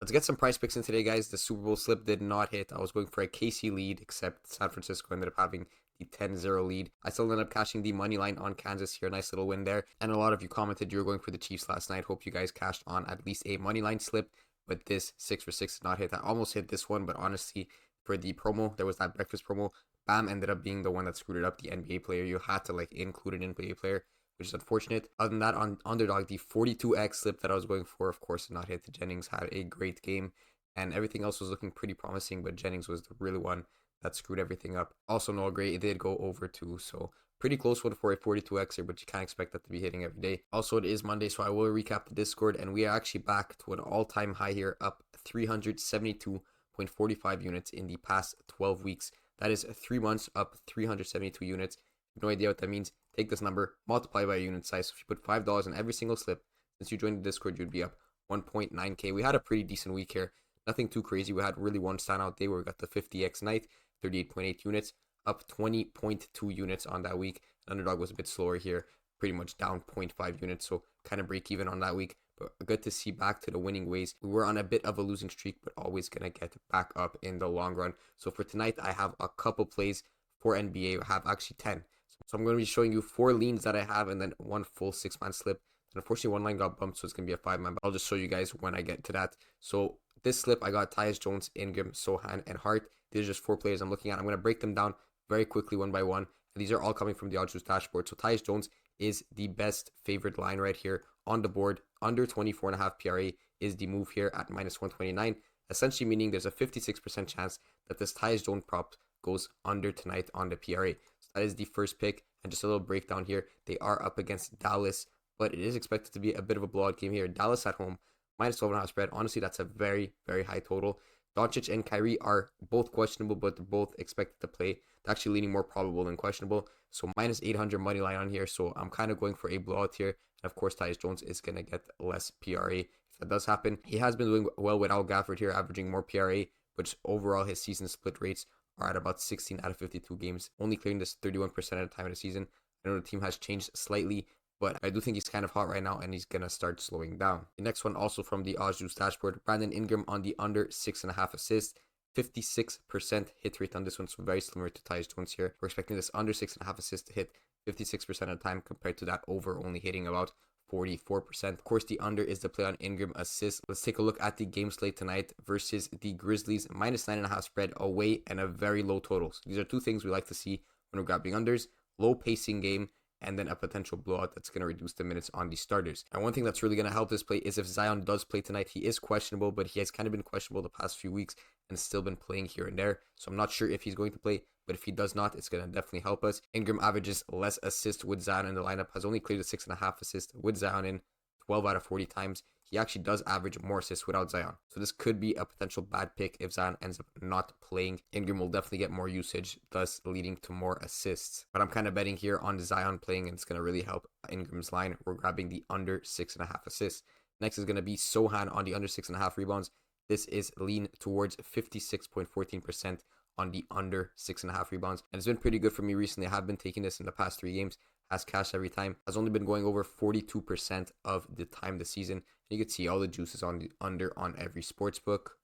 Let's get some price picks in today, guys. The Super Bowl slip did not hit. I was going for a KC lead, except San Francisco ended up having the 10-0 lead. I still ended up cashing the money line on Kansas here. Nice little win there. And a lot of you commented you were going for the Chiefs last night. Hope you guys cashed on at least a money line slip. But this 6 for 6 did not hit. I almost hit this one, but honestly, for the promo, there was that breakfast promo. Bam ended up being the one that screwed it up. The NBA player. You had to include an NBA player, which is unfortunate. Other than that, on Underdog, the 42x slip that I was going for, of course, did not hit. Jennings had a great game, and everything else was looking pretty promising, but Jennings was the real one that screwed everything up. Also, Noah Gray, it did go over too, so pretty close one for a 42xer, but you can't expect that to be hitting every day. Also, it is Monday, so I will recap the Discord, and we are actually back to an all-time high here, up 372.45 units in the past 12 weeks. That is 3 months, up 372 units. No idea what that means. Take this number, multiply by a unit size. So if you put $5 in every single slip, since you joined the Discord, you'd be up 1.9k. We had a pretty decent week here. Nothing too crazy. We had really one standout day where we got the 50x night, 38.8 units, up 20.2 units on that week. Underdog was a bit slower here, pretty much down 0.5 units, so kind of break even on that week. But good to see back to the winning ways. We were on a bit of a losing streak, but always going to get back up in the long run. So for tonight, I have a couple plays for NBA. I have actually 10. So I'm going to be showing you 4 leans that I have and then 1 full 6-man slip. And unfortunately, one line got bumped, so it's going to be a 5-man. But I'll just show you guys when I get to that. So this slip, I got Tyus Jones, Ingram, Sohan, and Hart. These are just 4 players I'm looking at. I'm going to break them down very quickly one by one. And these are all coming from the OddsJuice dashboard. So Tyus Jones is the best favorite line right here on the board. Under 24.5 PRA is the move here at minus 129. Essentially meaning there's a 56% chance that this Tyus Jones prop goes under tonight on the PRA. So that is the first pick. And just a little breakdown here. They are up against Dallas, but it is expected to be a bit of a blowout game here. Dallas at home, minus 12.5 spread. Honestly, that's a very, very high total. Doncic and Kyrie are both questionable, but they're both expected to play. They're actually leaning more probable than questionable. So minus 800 money line on here. So I'm kind of going for a blowout here. And of course, Tyus Jones is going to get less PRA. If that does happen, he has been doing well with Al Gafford here, averaging more PRA, but overall his season split rates are at about 16 out of 52 games, only clearing this 31% of the time of the season. I know the team has changed slightly, but I do think he's kind of hot right now, and he's going to start slowing down. The next one, also from the OddsJuice dashboard, Brandon Ingram on the under 6.5 assists. 56% hit rate on this one, so very similar to Tyus Jones here. We're expecting this under 6.5 assists to hit 56% of the time compared to that over only hitting about 44%. Of course, the under is the play on Ingram assists. Let's take a look at the game slate tonight versus the Grizzlies. Minus 9.5 spread away and a very low total. So these are 2 things we like to see when we're grabbing unders. Low pacing game and then a potential blowout that's going to reduce the minutes on the starters. And one thing that's really going to help this play is if Zion does play tonight. He is questionable, but he has kind of been questionable the past few weeks and still been playing here and there. So I'm not sure if he's going to play, but if he does not, it's going to definitely help us. Ingram averages less assists with Zion in the lineup, has only cleared a 6.5 assists with Zion in 12 out of 40 times. He actually does average more assists without Zion. So this could be a potential bad pick if Zion ends up not playing. Ingram will definitely get more usage, thus leading to more assists. But I'm kind of betting here on Zion playing, and it's going to really help Ingram's line. We're grabbing the under 6.5 assists. Next is going to be Sohan on the under 6.5 rebounds. This is lean towards 56.14% on the under 6.5 rebounds. And it's been pretty good for me recently. I have been taking this in the past 3 games. Has cash every time. Has only been going over 42% of the time this season. And you can see all the juices on the under on every sports book.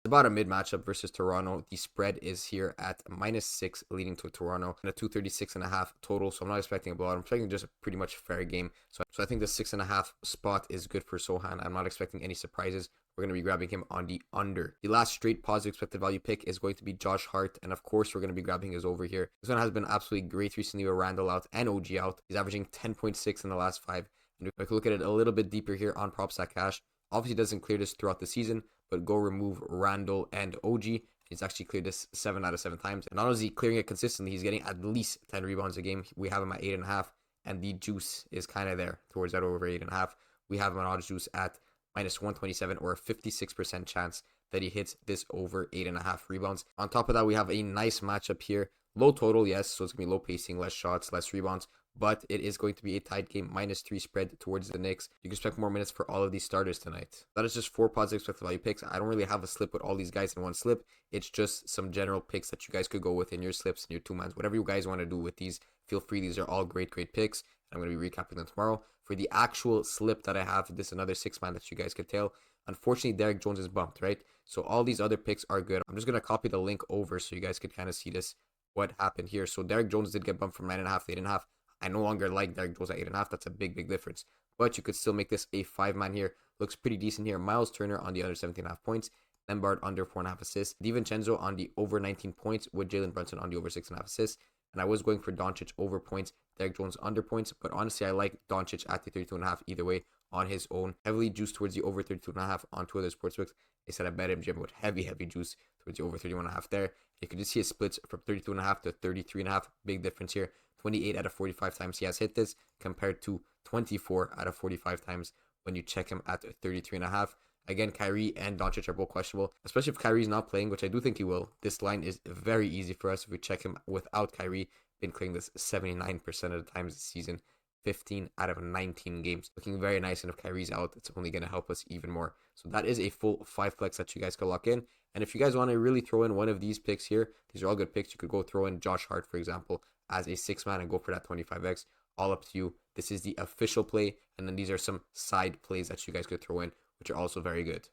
It's about a mid matchup versus Toronto. The spread is here at minus 6, leading to Toronto and a 236.5 total. So I'm not expecting a blowout. I'm expecting just a pretty much fair game. So I think the 6.5 spot is good for Sohan. I'm not expecting any surprises. We're going to be grabbing him on the under. The last straight positive expected value pick is going to be Josh Hart. And of course, we're going to be grabbing his over here. This one has been absolutely great recently with Randall out and OG out. He's averaging 10.6 in the last 5. And if we look at it a little bit deeper here on PropStatCash, obviously doesn't clear this throughout the season, but go remove Randall and OG. He's actually cleared this 7 out of 7 times. And not only is he clearing it consistently, he's getting at least 10 rebounds a game. We have him at 8.5, and the juice is kind of there towards that over 8.5. We have him on OddsJuice at minus 127, or a 56% chance that he hits this over 8.5 rebounds. On top of that, we have a nice matchup here. Low total, yes, so it's going to be low pacing, less shots, less rebounds, but it is going to be a tight game, minus 3 spread towards the Knicks. You can expect more minutes for all of these starters tonight. That is just 4 positive expected value picks. I don't really have a slip with all these guys in one slip. It's just some general picks that you guys could go with in your slips and your 2-mans. Whatever you guys want to do with these, feel free. These are all great picks. I'm going to be recapping them tomorrow. For the actual slip that I have, this is another 6-man that you guys could tell. Unfortunately, Derek Jones is bumped, right? So all these other picks are good. I'm just going to copy the link over so you guys could kind of see this, what happened here. So Derek Jones did get bumped from 9.5 to 8.5. I no longer like Derek Jones at 8.5. That's a big, big difference. But you could still make this a 5-man here. Looks pretty decent here. Miles Turner on the under 17.5 points. Lombard under 4.5 assists. DiVincenzo on the over 19 points with Jalen Brunson on the over 6.5 assists. And I was going for Doncic over points, Derek Jones under points. But honestly, I like Doncic at the 32.5 either way on his own. Heavily juiced towards the over 32.5 on two other sportsbooks. They said I bet him Jim with heavy juice towards the over 31.5 there. You can just see his splits from 32.5 to 33.5. Big difference here. 28 out of 45 times he has hit this compared to 24 out of 45 times when you check him at 33.5. Again, Kyrie and Doncic are both questionable, especially if Kyrie's not playing, which I do think he will. This line is very easy for us if we check him without Kyrie. Been clearing this 79% of the times this season. 15 out of 19 games. Looking very nice, and if Kyrie's out, it's only going to help us even more. So that is a full 5 flex that you guys can lock in. And if you guys want to really throw in one of these picks here, these are all good picks. You could go throw in Josh Hart, for example, as a 6-man and go for that 25x. All up to you. This is the official play, and then these are some side plays that you guys could throw in, which are also very good.